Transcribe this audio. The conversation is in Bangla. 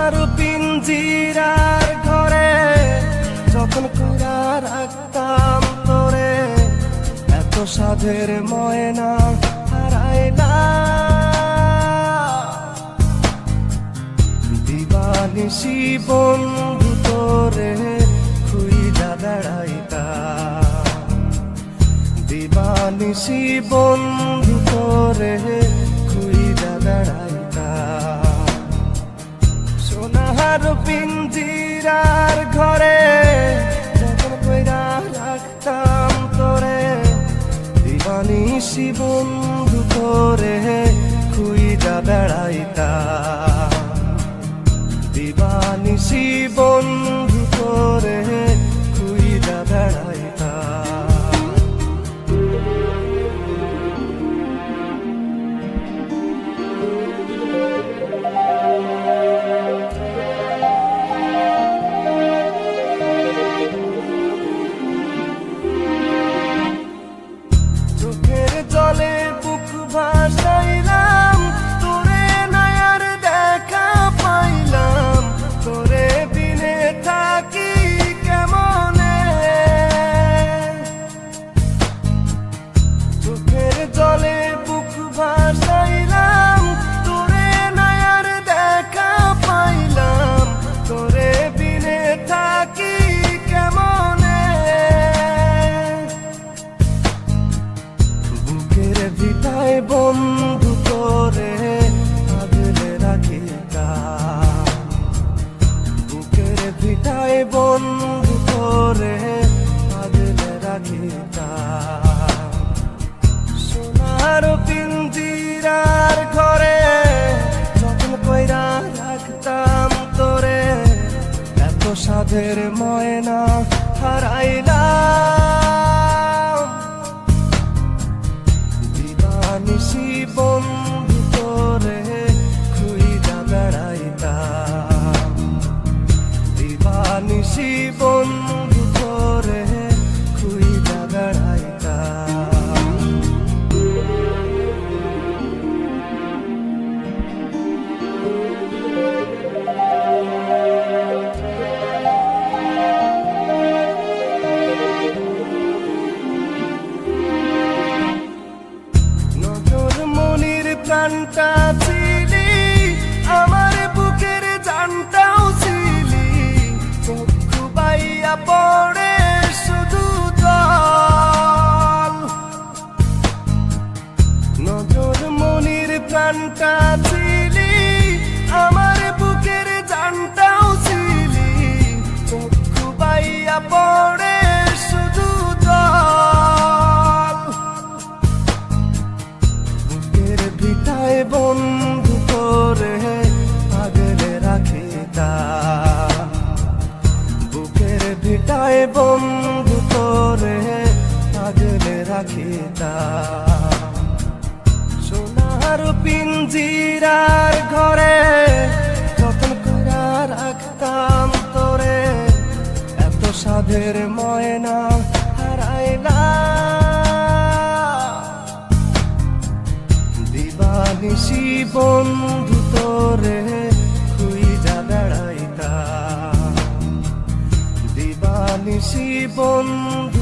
সোনার পিঞ্জিরার ঘরে যখন কইরা রাখতাম তোরে, এত সাধের ময়না হারাইলা। দিবানিশি বন্ধু তোরে খুইজা বেড়াইতা, দিবানিশি বন্ধু তোরে খুইজা বেড়াইতা। সোনার পিঞ্জিরার ঘরে যখন কইরা রাখতাম তোরে, দিবানিশি বন্ধু তোরে খুইজা বেড়াইতা, দিবানিশি বন্ধু তোরে খুইজা বেড়াইতা। চোখের জলে বুক ভাসাইলাম, তোরে নয়ার দেখা পাইলাম, তোরে বিনে থাকি কেমনে। চোখের জলে বুক ভাসাইলাম, তোরে নয়ার দেখা পাইলাম, তোরে বিনে থাকি কেমনে। বুকের ভিটায় বন্ধু তোরে আগলে রাখিতাম, বুকের ভিটায় বন্ধু তোরে আগলে রাখিতাম। সোনার পিঞ্জিরার ঘরে যখন কইরা রাখতাম তোরে, এত সাধের ময়না হারাইলাম। দিবানিশি বন্ধু তোরে খুইজা বেড়াইতাম, দিবানিশি বন্ধু তোরে খুইজা বেড়াইতাম। নজর মনির প্রাণটা ছিলি, আমার বুকের জানটাও ছিলি, চক্ষু বাইয়া পড়ে শুধু জল। নজর মনির প্রাণটা ছিলি, আমার বুকের জানটাও ছিলি, চক্ষু বাইয়া পড়ে শুধু জল। বুকের ভিটায় বন্ধু তোরে আগলে রাখিতাম, বুকের ভিটায় বন্ধু তোরে আগলে রাখিতাম। সোনার পিঞ্জিরার ঘরে যখন কইরা রাখতাম তোরে, এত সাধের ময়না হারাইলা। দিবানিশি বন্ধু তোরে খুইজা বেড়াইতা, দিবানিশি বন্ধু